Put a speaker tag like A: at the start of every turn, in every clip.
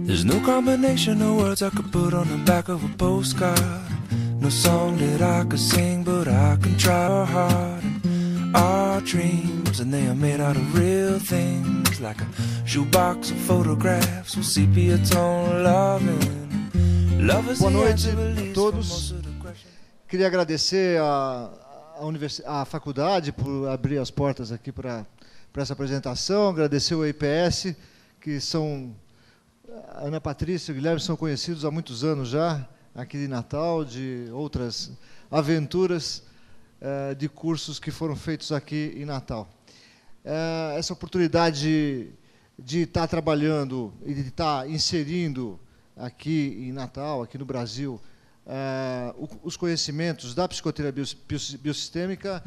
A: There's no combination of words I could put on the back of a postcard. No song that I could sing, but I can try hard. Our dreams, and they are made out of real things, like a shoebox of photographs with sepia tone loving.
B: Boa noite a todos. Queria agradecer à faculdade por abrir as portas aqui para essa apresentação, agradecer o IPS, que são... A Ana Patrícia e o Guilherme são conhecidos há muitos anos já, aqui de Natal, de outras aventuras de cursos que foram feitos aqui em Natal. Essa oportunidade de estar trabalhando e de estar inserindo aqui em Natal, aqui no Brasil, os conhecimentos da psicoterapia biossistêmica,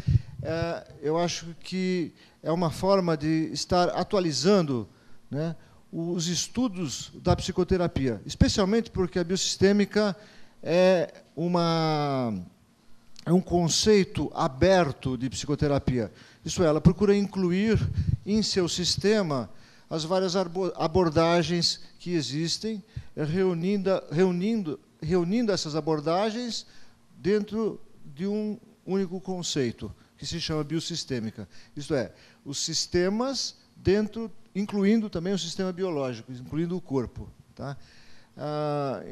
B: eu acho que é uma forma de estar atualizando, né, os estudos da psicoterapia, especialmente porque a biossistêmica é um conceito aberto de psicoterapia. Isso é, ela procura incluir em seu sistema as várias abordagens que existem, reunindo essas abordagens dentro de um único conceito, que se chama biossistêmica. Isto é, os sistemas dentro, incluindo também o sistema biológico, incluindo o corpo. Tá?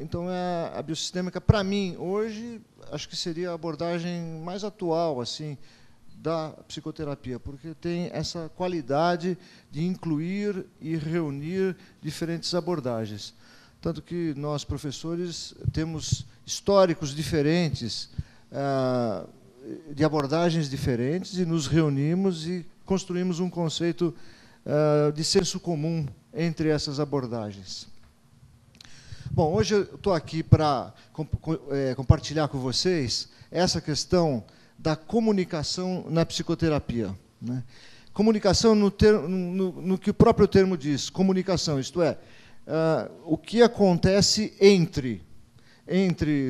B: Então, a biossistêmica, para mim, hoje, acho que seria a abordagem mais atual assim, da psicoterapia, porque tem essa qualidade de incluir e reunir diferentes abordagens. Tanto que nós, professores, temos históricos diferentes, de abordagens diferentes, e nos reunimos e construímos um conceito de senso comum entre essas abordagens. Bom, hoje eu estou aqui para compartilhar com vocês essa questão da comunicação na psicoterapia. Né? Comunicação no que o próprio termo diz, comunicação, isto é, o que acontece entre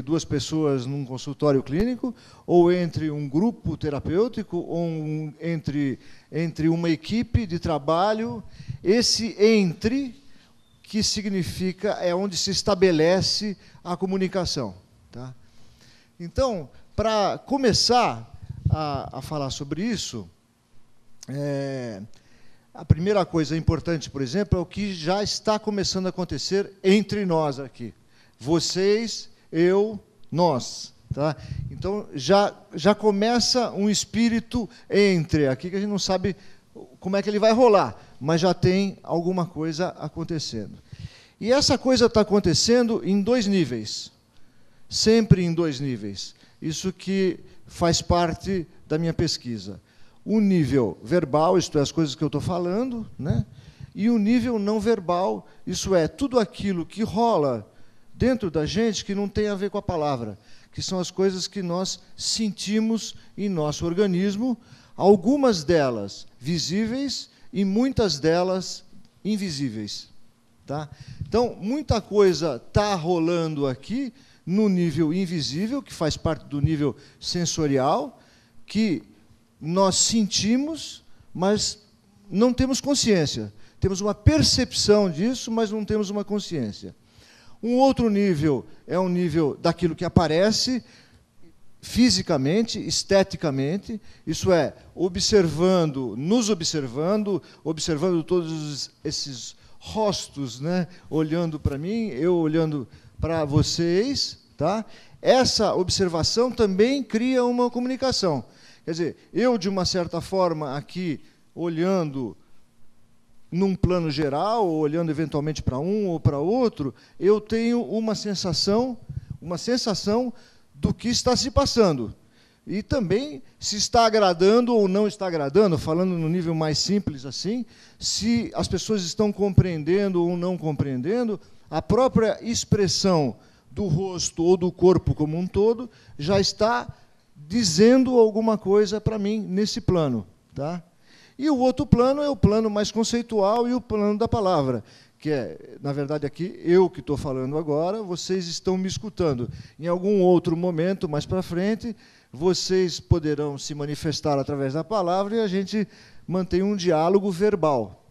B: duas pessoas num consultório clínico, ou entre um grupo terapêutico, ou entre uma equipe de trabalho. Esse entre, que significa, é onde se estabelece a comunicação. Tá? Então, para começar a falar sobre isso, a primeira coisa importante, por exemplo, é o que já está começando a acontecer entre nós aqui. Vocês, eu, nós. Tá? Então, já começa um espírito entre aqui, que a gente não sabe como é que ele vai rolar, mas já tem alguma coisa acontecendo. E essa coisa está acontecendo em dois níveis, sempre em dois níveis. Isso que faz parte da minha pesquisa. O nível verbal, isto é, as coisas que eu estou falando, né? E o nível não verbal, isso é, tudo aquilo que rola dentro da gente que não tem a ver com a palavra, que são as coisas que nós sentimos em nosso organismo, algumas delas visíveis e muitas delas invisíveis. Tá? Então, muita coisa está rolando aqui no nível invisível, que faz parte do nível sensorial, que nós sentimos, mas não temos consciência. Temos uma percepção disso, mas não temos uma consciência. Um outro nível é um nível daquilo que aparece fisicamente, esteticamente, isso é, nos observando todos esses rostos, né, olhando para mim, eu olhando para vocês. Tá? Essa observação também cria uma comunicação. Quer dizer, eu, de uma certa forma, aqui, olhando num plano geral, ou olhando eventualmente para um ou para outro, eu tenho uma sensação do que está se passando. E também se está agradando ou não está agradando, falando no nível mais simples assim, se as pessoas estão compreendendo ou não compreendendo, a própria expressão do rosto ou do corpo como um todo já está dizendo alguma coisa para mim nesse plano. Tá? E o outro plano é o plano mais conceitual e o plano da palavra, que é, na verdade, aqui, eu que estou falando agora, vocês estão me escutando. Em algum outro momento, mais para frente, vocês poderão se manifestar através da palavra e a gente mantém um diálogo verbal.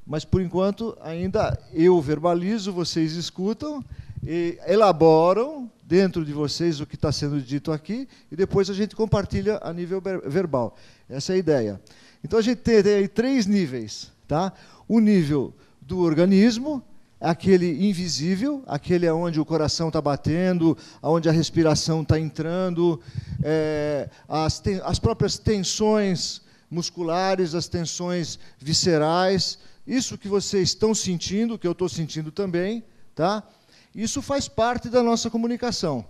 B: mas, por enquanto, ainda eu verbalizo, vocês escutam, e elaboram dentro de vocês o que está sendo dito aqui, e depois a gente compartilha a nível verbal. Essa é a ideia. Então, a gente tem aí 3 níveis. Tá? O nível do organismo, aquele invisível, aquele onde o coração está batendo, onde a respiração está entrando, as próprias tensões musculares, as tensões viscerais, isso que vocês estão sentindo, que eu estou sentindo também, tá? Isso faz parte da nossa comunicação.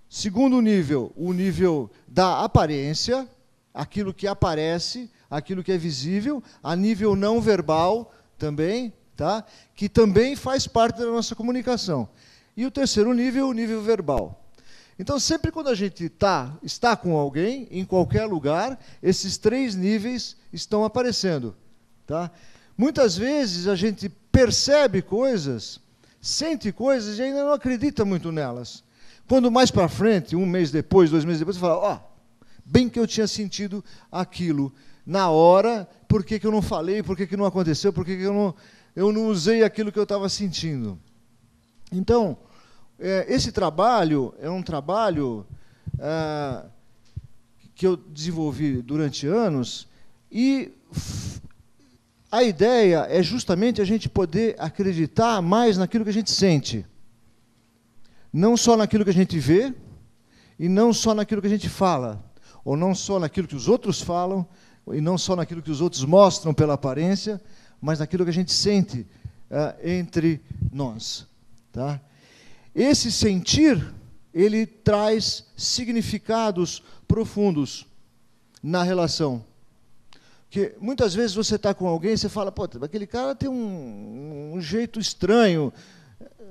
B: Segundo nível, o nível da aparência, aquilo que aparece, aquilo que é visível, a nível não verbal também, tá? Que também faz parte da nossa comunicação. E o terceiro nível, o nível verbal. Então, sempre quando a gente está com alguém, em qualquer lugar, esses 3 níveis estão aparecendo. Tá? Muitas vezes a gente percebe coisas, sente coisas e ainda não acredita muito nelas. Quando mais para frente, 1 mês depois, 2 meses depois, você fala, ó, bem que eu tinha sentido aquilo na hora, por que eu não falei, por que não aconteceu, por que eu não usei aquilo que eu estava sentindo. Então, esse trabalho é um trabalho que eu desenvolvi durante anos, e a ideia é justamente a gente poder acreditar mais naquilo que a gente sente. Não só naquilo que a gente vê, e não só naquilo que a gente fala, ou não só naquilo que os outros falam, e não só naquilo que os outros mostram pela aparência, mas naquilo que a gente sente entre nós. Tá? Esse sentir, ele traz significados profundos na relação. Porque muitas vezes você está com alguém e você fala, pô, aquele cara tem um jeito estranho,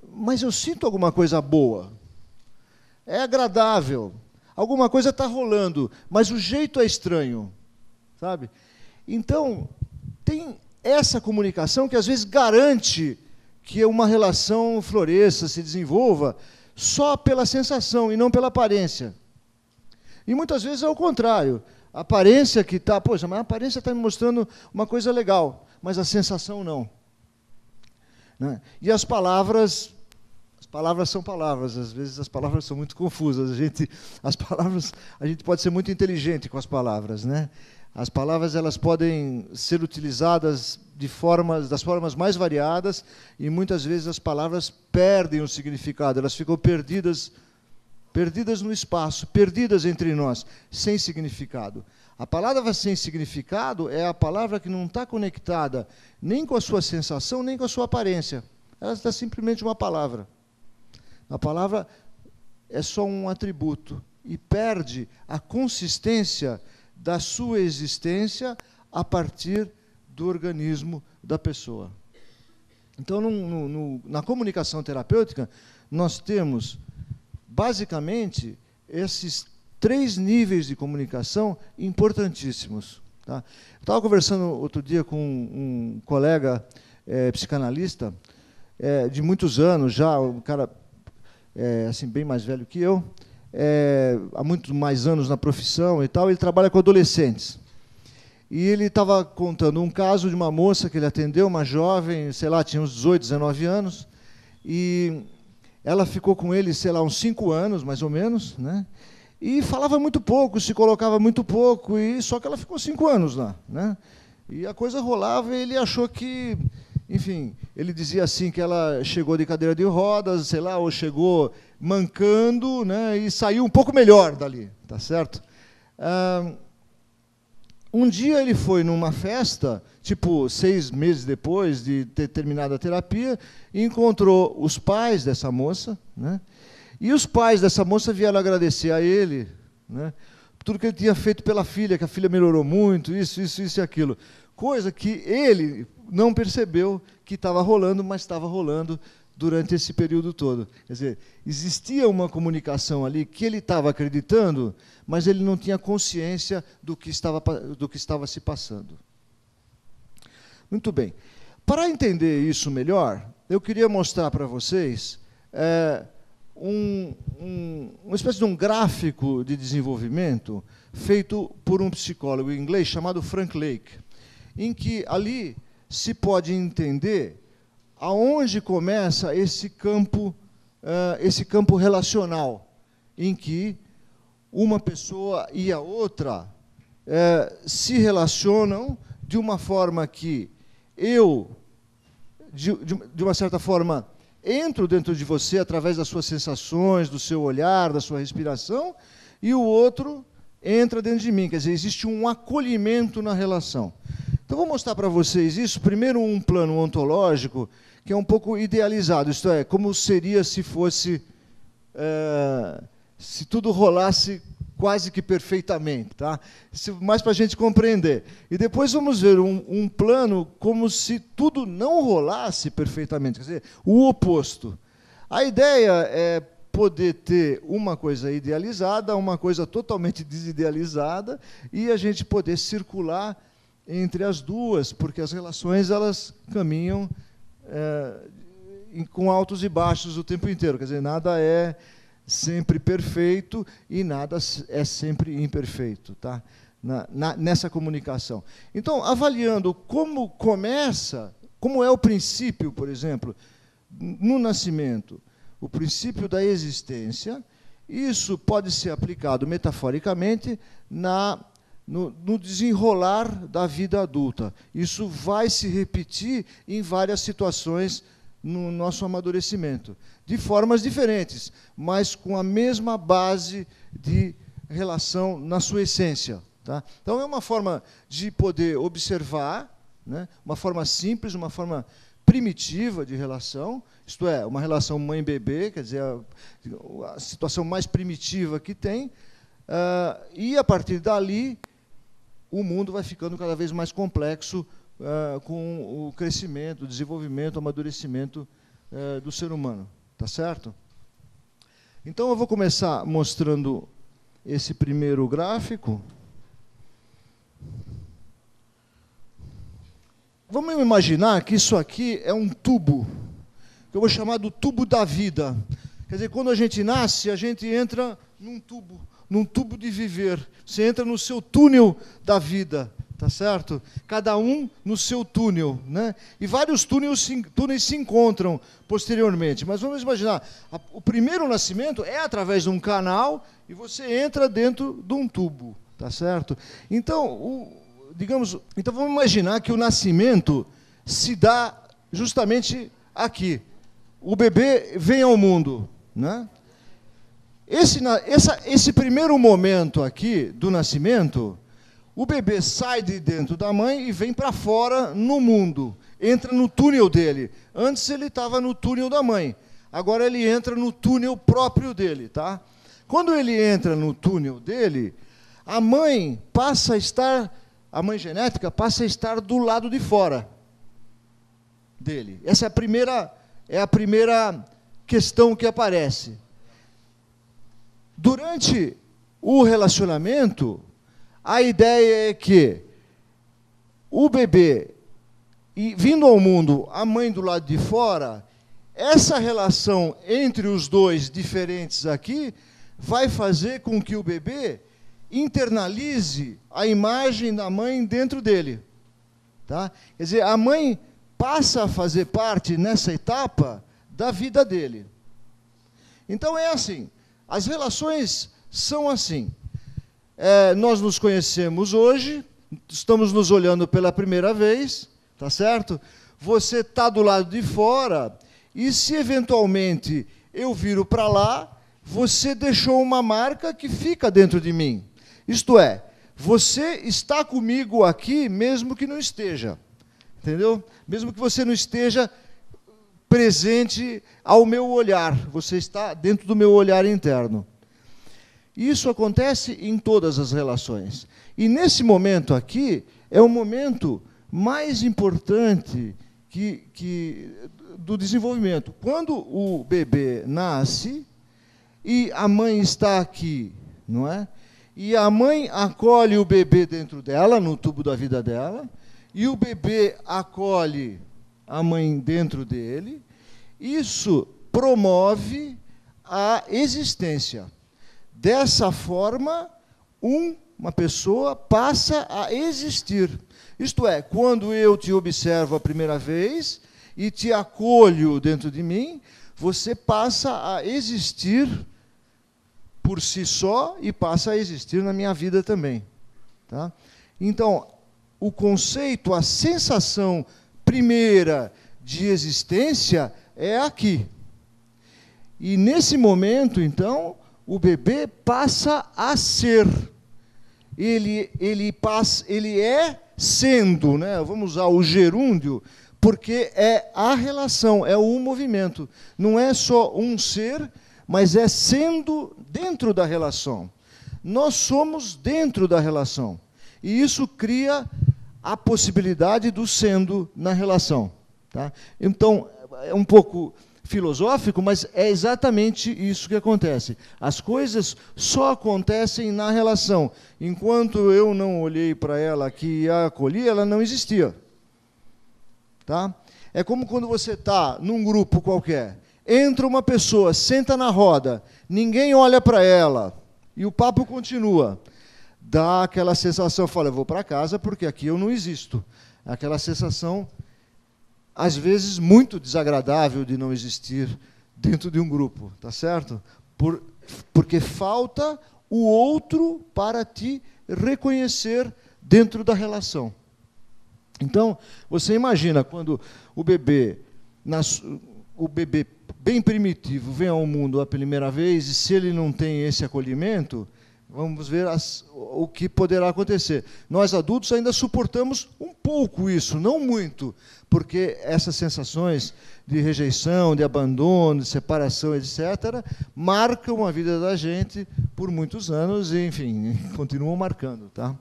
B: mas eu sinto alguma coisa boa. É agradável. Alguma coisa está rolando, mas o jeito é estranho. Sabe? Então, tem essa comunicação que às vezes garante que uma relação floresça, se desenvolva, só pela sensação e não pela aparência. E muitas vezes é o contrário. A aparência que está, poxa, mas a aparência está me mostrando uma coisa legal, mas a sensação não. Né? E as palavras são palavras, às vezes as palavras são muito confusas. A gente pode ser muito inteligente com as palavras, né? As palavras elas podem ser utilizadas das formas mais variadas, e muitas vezes as palavras perdem o significado, elas ficam perdidas no espaço, perdidas entre nós, sem significado. A palavra sem significado é a palavra que não está conectada nem com a sua sensação, nem com a sua aparência. Ela está simplesmente uma palavra. A palavra é só um atributo, e perde a consistência da sua existência a partir do organismo da pessoa. Então, na comunicação terapêutica, nós temos, basicamente, esses 3 níveis de comunicação importantíssimos. Tá? Eu estava conversando outro dia com um colega psicanalista, de muitos anos já, um cara assim, bem mais velho que eu, há muitos mais anos na profissão e tal, ele trabalha com adolescentes. E ele estava contando um caso de uma moça que ele atendeu, uma jovem, sei lá, tinha uns 18, 19 anos, e ela ficou com ele, sei lá, uns 5 anos, mais ou menos, né? E falava muito pouco, se colocava muito pouco, e só que ela ficou 5 anos lá, né? E a coisa rolava, e ele achou que, enfim, ele dizia assim que ela chegou de cadeira de rodas, sei lá, ou chegou mancando, né? E saiu um pouco melhor dali, tá certo? Um dia ele foi numa festa, tipo 6 meses depois de ter terminado a terapia, e encontrou os pais dessa moça, né? E os pais dessa moça vieram agradecer a ele, né? Tudo que ele tinha feito pela filha, que a filha melhorou muito, isso e aquilo. Coisa que ele não percebeu que estava rolando, mas estava rolando durante esse período todo. Quer dizer, existia uma comunicação ali que ele estava acreditando, mas ele não tinha consciência do que estava se passando. Muito bem. Para entender isso melhor, eu queria mostrar para vocês uma espécie de um gráfico de desenvolvimento feito por um psicólogo inglês chamado Frank Lake, em que ali se pode entender aonde começa esse campo relacional, em que uma pessoa e a outra se relacionam de uma forma que eu, de uma certa forma, entro dentro de você através das suas sensações, do seu olhar, da sua respiração, e o outro entra dentro de mim. Quer dizer, existe um acolhimento na relação. Então, vou mostrar para vocês isso. Primeiro, um plano ontológico, que é um pouco idealizado. Isto é, como seria se fosse... se tudo rolasse quase que perfeitamente, tá? Mais para a gente compreender. E depois vamos ver um plano como se tudo não rolasse perfeitamente, quer dizer, o oposto. A ideia é poder ter uma coisa idealizada, uma coisa totalmente desidealizada, e a gente poder circular entre as duas, porque as relações elas caminham com altos e baixos o tempo inteiro, quer dizer, nada é sempre perfeito e nada é sempre imperfeito, tá? Nessa comunicação. Então, avaliando como começa, como é o princípio, por exemplo, no nascimento, o princípio da existência, isso pode ser aplicado metaforicamente no desenrolar da vida adulta. Isso vai se repetir em várias situações no nosso amadurecimento, de formas diferentes, mas com a mesma base de relação na sua essência. Tá? Então, é uma forma de poder observar, né, uma forma simples, uma forma primitiva de relação, isto é, uma relação mãe-bebê, quer dizer, a situação mais primitiva que tem, e, a partir dali, o mundo vai ficando cada vez mais complexo com o crescimento, o desenvolvimento, o amadurecimento do ser humano. Tá certo? Então, eu vou começar mostrando esse primeiro gráfico. Vamos imaginar que isso aqui é um tubo, que eu vou chamar do tubo da vida. Quer dizer, quando a gente nasce, a gente entra num tubo de viver. Você entra no seu túnel da vida. Tá certo? Cada um no seu túnel, né? E vários túneis se encontram posteriormente. Mas vamos imaginar, o primeiro nascimento é através de um canal e você entra dentro de um tubo, tá certo? Então, então vamos imaginar que o nascimento se dá justamente aqui. O bebê vem ao mundo, né? Esse primeiro momento aqui do nascimento, o bebê sai de dentro da mãe e vem para fora no mundo. Entra no túnel dele. Antes ele estava no túnel da mãe. Agora ele entra no túnel próprio dele. Tá? Quando ele entra no túnel dele, a mãe genética passa a estar do lado de fora dele. Essa é a primeira questão que aparece. Durante o relacionamento, a ideia é que o bebê, vindo ao mundo, a mãe do lado de fora, essa relação entre os dois diferentes aqui vai fazer com que o bebê internalize a imagem da mãe dentro dele. Tá? Quer dizer, a mãe passa a fazer parte, nessa etapa, da vida dele. Então, é assim. As relações são assim. Nós nos conhecemos hoje, estamos nos olhando pela primeira vez, tá certo? Você está do lado de fora, e se eventualmente eu viro para lá, você deixou uma marca que fica dentro de mim. Isto é, você está comigo aqui, mesmo que não esteja. Entendeu? Mesmo que você não esteja presente ao meu olhar, você está dentro do meu olhar interno. Isso acontece em todas as relações. E nesse momento aqui, é o momento mais importante do desenvolvimento. Quando o bebê nasce e a mãe está aqui, não é? E a mãe acolhe o bebê dentro dela, no tubo da vida dela, e o bebê acolhe a mãe dentro dele, isso promove a existência. Dessa forma, uma pessoa passa a existir. Isto é, quando eu te observo a primeira vez e te acolho dentro de mim, você passa a existir por si só e passa a existir na minha vida também. Tá? Então, o conceito, a sensação primeira de existência é aqui. E nesse momento, então, o bebê passa a ser. Ele é sendo, né? Vamos usar o gerúndio, porque é a relação, é o movimento. Não é só um ser, mas é sendo dentro da relação. Nós somos dentro da relação. E isso cria a possibilidade do sendo na relação. Tá? Então, é um pouco filosófico, mas é exatamente isso que acontece. As coisas só acontecem na relação. Enquanto eu não olhei para ela aqui e a acolhi, ela não existia. Tá? É como quando você está num grupo qualquer, entra uma pessoa, senta na roda, ninguém olha para ela, e o papo continua. Dá aquela sensação, fala, eu vou para casa porque aqui eu não existo. Aquela sensação, às vezes, muito desagradável de não existir dentro de um grupo, tá certo? Porque falta o outro para te reconhecer dentro da relação. Então, você imagina quando o bebê bem primitivo vem ao mundo a primeira vez, e se ele não tem esse acolhimento, vamos ver o que poderá acontecer. Nós, adultos, ainda suportamos um pouco isso, não muito, porque essas sensações de rejeição, de abandono, de separação, etc., marcam a vida da gente por muitos anos e, enfim, continuam marcando. Tá?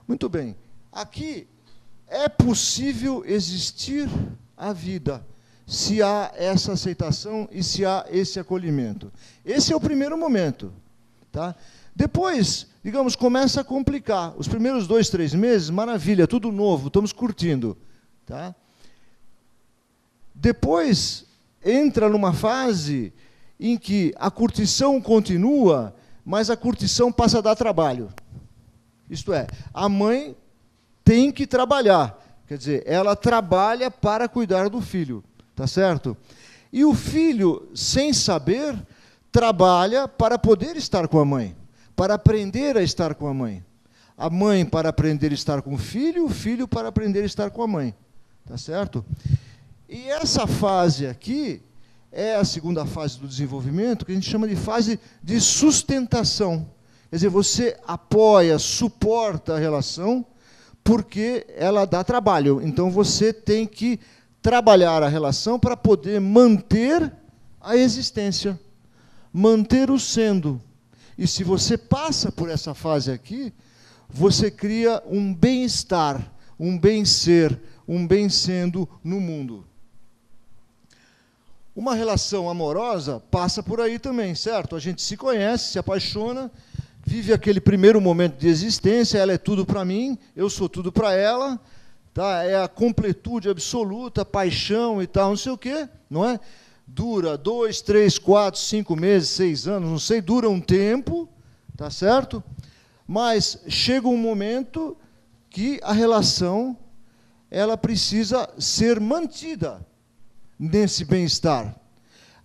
B: Muito bem. Aqui é possível existir a vida, se há essa aceitação e se há esse acolhimento. Esse é o primeiro momento. Tá? Depois, digamos, começa a complicar. Os primeiros 2, 3 meses, maravilha, tudo novo, estamos curtindo. Tá? Depois, entra numa fase em que a curtição continua, mas a curtição passa a dar trabalho. Isto é, a mãe tem que trabalhar. Quer dizer, ela trabalha para cuidar do filho. Tá certo? E o filho, sem saber, trabalha para poder estar com a mãe, para aprender a estar com a mãe. A mãe para aprender a estar com o filho para aprender a estar com a mãe. Tá certo? E essa fase aqui é a segunda fase do desenvolvimento, que a gente chama de fase de sustentação. Quer dizer, você apoia, suporta a relação, porque ela dá trabalho. Então, você tem que trabalhar a relação para poder manter a existência, manter o sendo. E se você passa por essa fase aqui, você cria um bem-estar, um bem-ser, um bem-sendo no mundo. Uma relação amorosa passa por aí também, certo? A gente se conhece, se apaixona, vive aquele primeiro momento de existência, ela é tudo para mim, eu sou tudo para ela, tá? É a completude absoluta, paixão e tal, não sei o quê, não é? Dura 2, 3, 4, 5 meses, 6 anos, não sei, dura um tempo, tá certo? Mas chega um momento que a relação ela precisa ser mantida nesse bem-estar.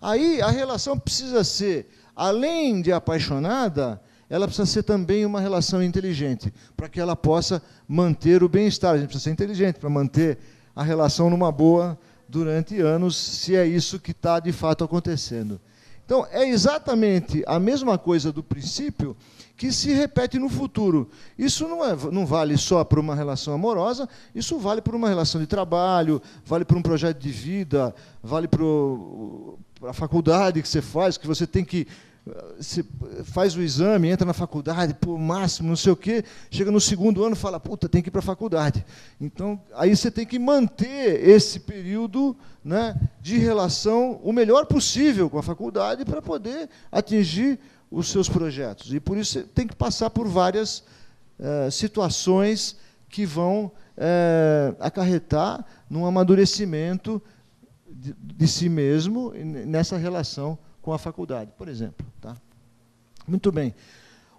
B: Aí a relação precisa ser, além de apaixonada, ela precisa ser também uma relação inteligente, para que ela possa manter o bem-estar. A gente precisa ser inteligente para manter a relação numa boa durante anos, se é isso que está de fato acontecendo. Então, é exatamente a mesma coisa do princípio que se repete no futuro. Isso não vale só para uma relação amorosa, isso vale para uma relação de trabalho, vale para um projeto de vida, vale para a faculdade que você faz, que você tem que... Você faz o exame, entra na faculdade, por máximo, não sei o quê, chega no segundo ano e fala, puta, tem que ir para a faculdade. Então, aí você tem que manter esse período, né, de relação o melhor possível com a faculdade para poder atingir os seus projetos. E por isso você tem que passar por várias situações que vão acarretar num amadurecimento de si mesmo nessa relação com a faculdade, por exemplo. Tá? Muito bem.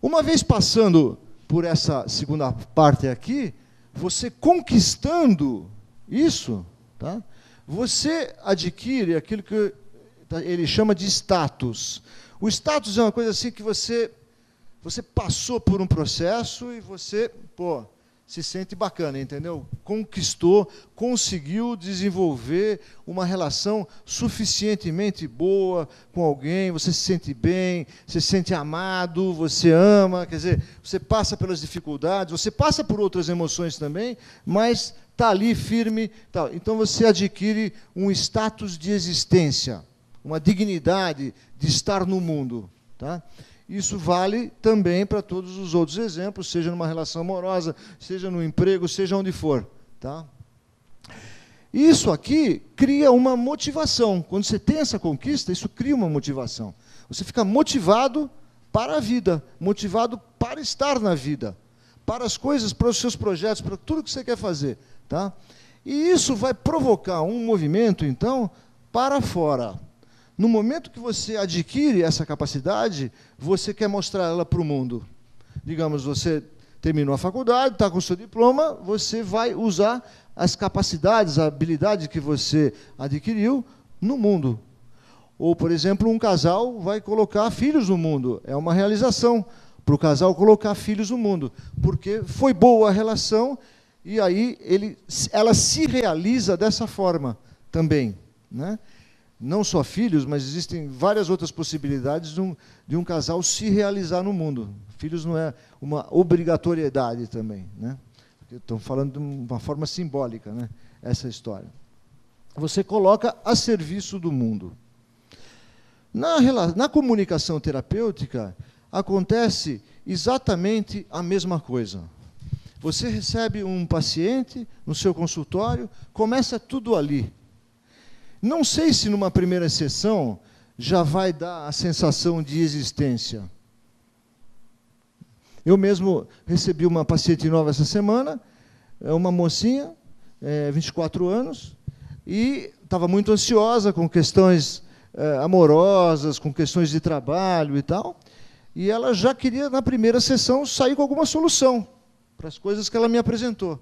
B: Uma vez passando por essa segunda parte aqui, você conquistando isso, tá? Você adquire aquilo que ele chama de status. O status é uma coisa assim que você passou por um processo e você, se sente bacana, entendeu? Conquistou, conseguiu desenvolver uma relação suficientemente boa com alguém, você se sente bem, você se sente amado, você ama, quer dizer, você passa pelas dificuldades, você passa por outras emoções também, mas está ali firme. Tal. Então você adquire um status de existência, uma dignidade de estar no mundo. Tá? Isso vale também para todos os outros exemplos, seja numa relação amorosa, seja no emprego, seja onde for. Tá? Isso aqui cria uma motivação. Quando você tem essa conquista, isso cria uma motivação. Você fica motivado para a vida, motivado para estar na vida, para as coisas, para os seus projetos, para tudo que você quer fazer. Tá? E isso vai provocar um movimento, então, para fora. No momento que você adquire essa capacidade, você quer mostrar ela para o mundo. Digamos, você terminou a faculdade, está com o seu diploma, você vai usar as capacidades, a habilidade que você adquiriu no mundo. Ou, por exemplo, um casal vai colocar filhos no mundo. É uma realização para o casal colocar filhos no mundo, porque foi boa a relação e aí ela se realiza dessa forma também, né? Não só filhos, mas existem várias outras possibilidades de um casal se realizar no mundo. Filhos não é uma obrigatoriedade também, né? Estou falando de uma forma simbólica, né? Essa história. Você coloca a serviço do mundo. Na comunicação terapêutica, acontece exatamente a mesma coisa. Você recebe um paciente no seu consultório, começa tudo ali. Não sei se numa primeira sessão já vai dar a sensação de existência. Eu mesmo recebi uma paciente nova essa semana, uma mocinha, 24 anos, e estava muito ansiosa com questões amorosas, com questões de trabalho e tal, e ela já queria, na primeira sessão, sair com alguma solução para as coisas que ela me apresentou.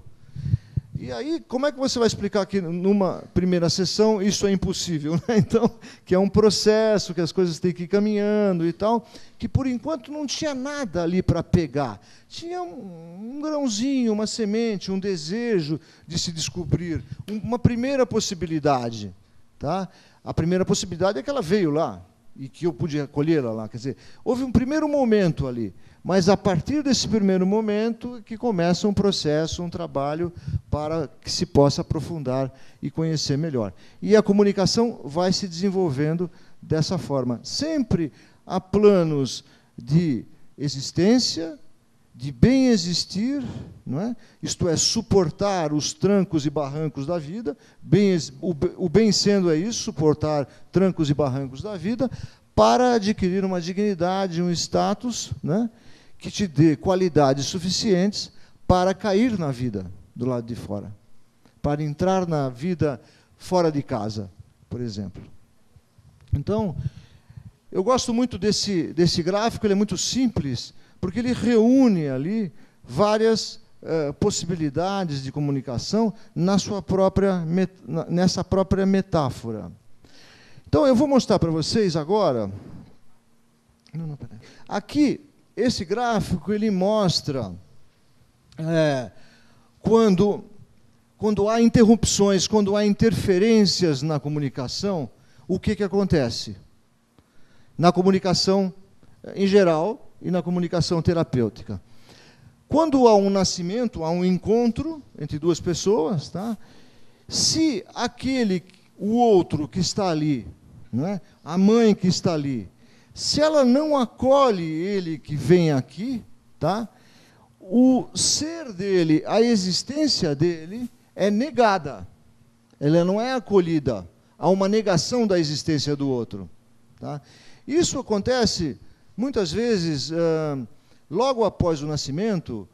B: E aí, como é que você vai explicar que numa primeira sessão isso é impossível? Né? Então, que é um processo, que as coisas têm que ir caminhando e tal, que por enquanto não tinha nada ali para pegar. Tinha um grãozinho, uma semente, um desejo de se descobrir, uma primeira possibilidade. Tá? A primeira possibilidade é que ela veio lá, e que eu pude acolhê-la lá. Quer dizer, houve um primeiro momento ali, mas a partir desse primeiro momento que começa um processo, um trabalho para que se possa aprofundar e conhecer melhor. E a comunicação vai se desenvolvendo dessa forma. Sempre há planos de existência, de bem existir, não é? Isto é, suportar os trancos e barrancos da vida, o bem sendo é isso, suportar trancos e barrancos da vida, para adquirir uma dignidade, um status, né, que te dê qualidades suficientes para cair na vida do lado de fora, para entrar na vida fora de casa, por exemplo. Então, eu gosto muito desse gráfico, ele é muito simples, porque ele reúne ali várias possibilidades de comunicação nessa própria metáfora. Então, eu vou mostrar para vocês agora... Aqui, esse gráfico, ele mostra quando há interrupções, quando há interferências na comunicação, o que acontece? Na comunicação em geral e na comunicação terapêutica. Quando há um nascimento, há um encontro entre duas pessoas, tá? Se o outro que está ali, não é? A mãe que está ali, se ela não acolhe ele que vem aqui, tá? O ser dele, a existência dele é negada. Ela não é acolhida. Há uma negação da existência do outro. Tá? Isso acontece, muitas vezes, logo após o nascimento,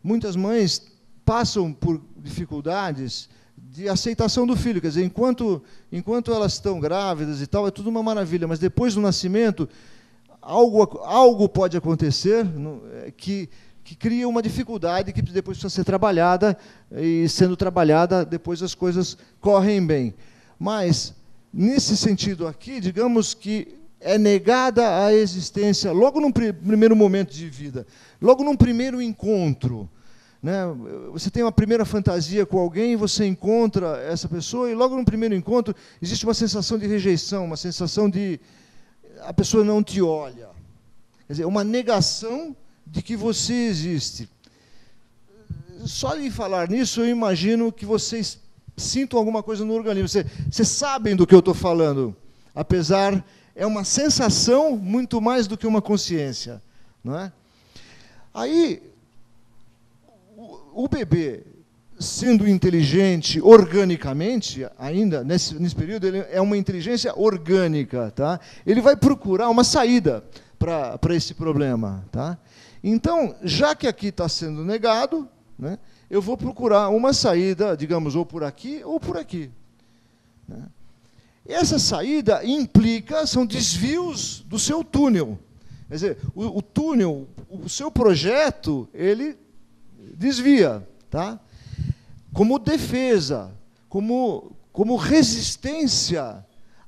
B: muitas mães passam por dificuldades de aceitação do filho. Quer dizer, enquanto elas estão grávidas e tal, é tudo uma maravilha, mas depois do nascimento, algo pode acontecer que que cria uma dificuldade que depois precisa ser trabalhada, e sendo trabalhada, depois as coisas correm bem. Mas, nesse sentido aqui, digamos que é negada a existência, logo num primeiro momento de vida, logo num primeiro encontro. Né? Você tem uma primeira fantasia com alguém, você encontra essa pessoa, e logo no primeiro encontro existe uma sensação de rejeição, uma sensação de a pessoa não te olha. Quer dizer, uma negação de que você existe. Só de falar nisso, eu imagino que vocês sintam alguma coisa no organismo. Vocês sabem do que eu estou falando, apesar, é uma sensação muito mais do que uma consciência. Não é? Aí, o bebê, sendo inteligente organicamente, ainda nesse período, ele é uma inteligência orgânica. Tá? Ele vai procurar uma saída para esse problema. Tá? Então, já que aqui está sendo negado, né, eu vou procurar uma saída, digamos, ou por aqui ou por aqui. Né? Essa saída implica, são desvios do seu túnel. Quer dizer, o túnel, o seu projeto, ele desvia, tá? Como defesa, como resistência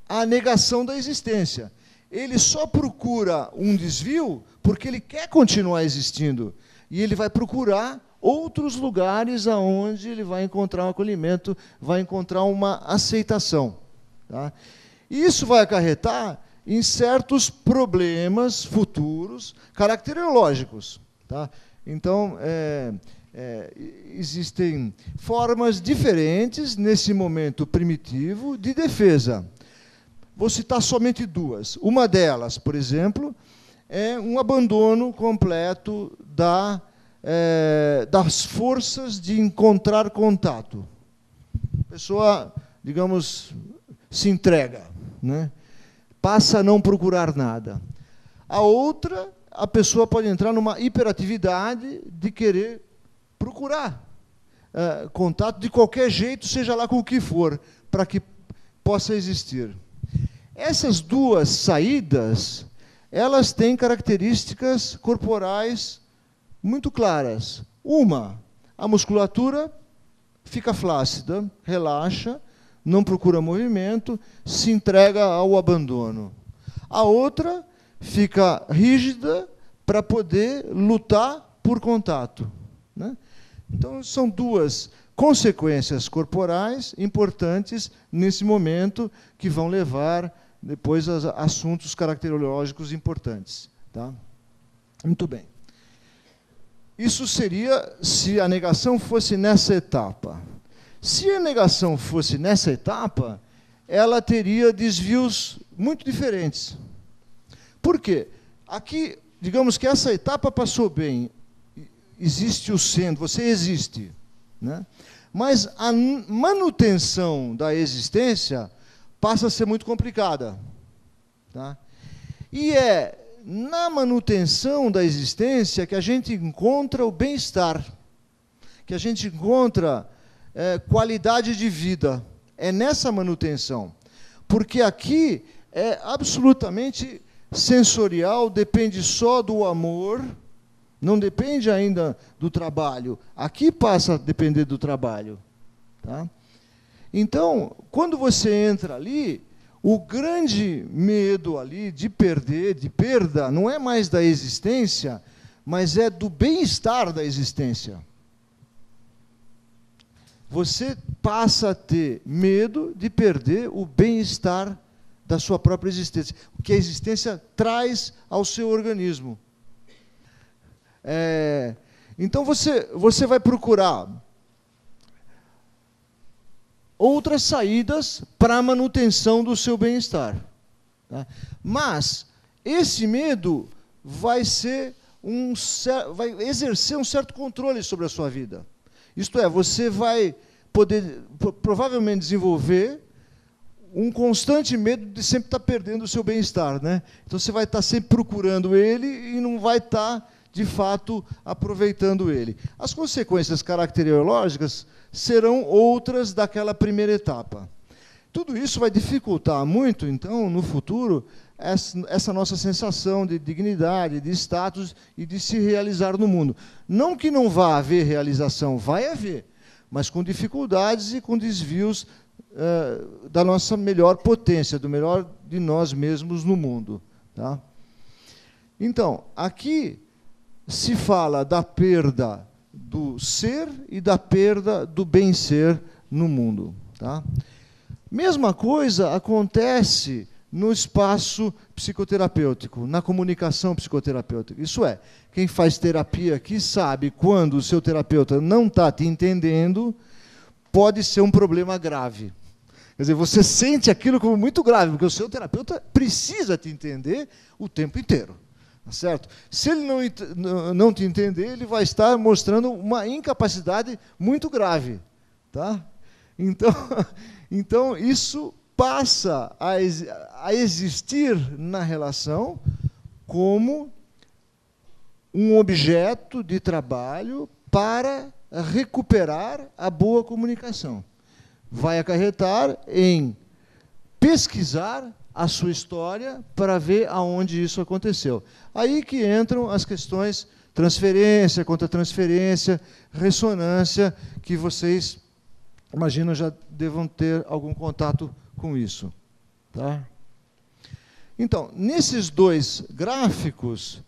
B: à negação da existência. Ele só procura um desvio porque ele quer continuar existindo. E ele vai procurar outros lugares onde ele vai encontrar um acolhimento, vai encontrar uma aceitação. Tá? E isso vai acarretar em certos problemas futuros caracterológicos. Tá? Então, existem formas diferentes, nesse momento primitivo, de defesa. Vou citar somente duas. Uma delas, por exemplo, é um abandono completo das forças de encontrar contato. A pessoa, digamos, se entrega, né? Passa a não procurar nada. A outra, a pessoa pode entrar numa hiperatividade de querer procurar contato de qualquer jeito, seja lá com o que for, para que possa existir. Essas duas saídas, elas têm características corporais muito claras. Uma, a musculatura fica flácida, relaxa, não procura movimento, se entrega ao abandono. A outra fica rígida para poder lutar por contato. Né? Então, são duas consequências corporais importantes nesse momento que vão levar depois a assuntos caracterológicos importantes. Tá? Muito bem. Isso seria se a negação fosse nessa etapa. Se a negação fosse nessa etapa, ela teria desvios muito diferentes. Por quê? Aqui, digamos que essa etapa passou bem, existe o sendo, você existe. Né? Mas a manutenção da existência passa a ser muito complicada. Tá? E é na manutenção da existência que a gente encontra o bem-estar, que a gente encontra qualidade de vida. É nessa manutenção. Porque aqui é absolutamente sensorial, depende só do amor, não depende ainda do trabalho. Aqui passa a depender do trabalho. Tá? Então, quando você entra ali, o grande medo ali de perder, de perda, não é mais da existência, mas é do bem-estar da existência. Você passa a ter medo de perder o bem-estar da sua própria existência, o que a existência traz ao seu organismo. Então, você vai procurar outras saídas para a manutenção do seu bem-estar. Tá? Mas esse medo vai exercer um certo controle sobre a sua vida. Isto é, você vai poder, provavelmente, desenvolver um constante medo de sempre estar perdendo o seu bem-estar. Né? Então, você vai estar sempre procurando ele e não vai estar, de fato, aproveitando ele. As consequências caracterológicas serão outras daquela primeira etapa. Tudo isso vai dificultar muito, então, no futuro, essa nossa sensação de dignidade, de status e de se realizar no mundo. Não que não vá haver realização, vai haver, mas com dificuldades e com desvios da nossa melhor potência, do melhor de nós mesmos no mundo. Tá? Então, aqui se fala da perda do ser e da perda do bem-ser no mundo. Tá? Mesma coisa acontece no espaço psicoterapêutico, na comunicação psicoterapêutica. Isso é, quem faz terapia aqui sabe quando o seu terapeuta não está te entendendo, pode ser um problema grave. Quer dizer, você sente aquilo como muito grave, porque o seu terapeuta precisa te entender o tempo inteiro. Tá certo? Se ele não te entender, ele vai estar mostrando uma incapacidade muito grave. Tá? Então isso passa a existir na relação como um objeto de trabalho para recuperar a boa comunicação. Vai acarretar em pesquisar a sua história para ver aonde isso aconteceu. Aí que entram as questões transferência, contra-transferência, ressonância, que vocês, imagino, já devam ter algum contato com isso. Tá? Então, nesses dois gráficos,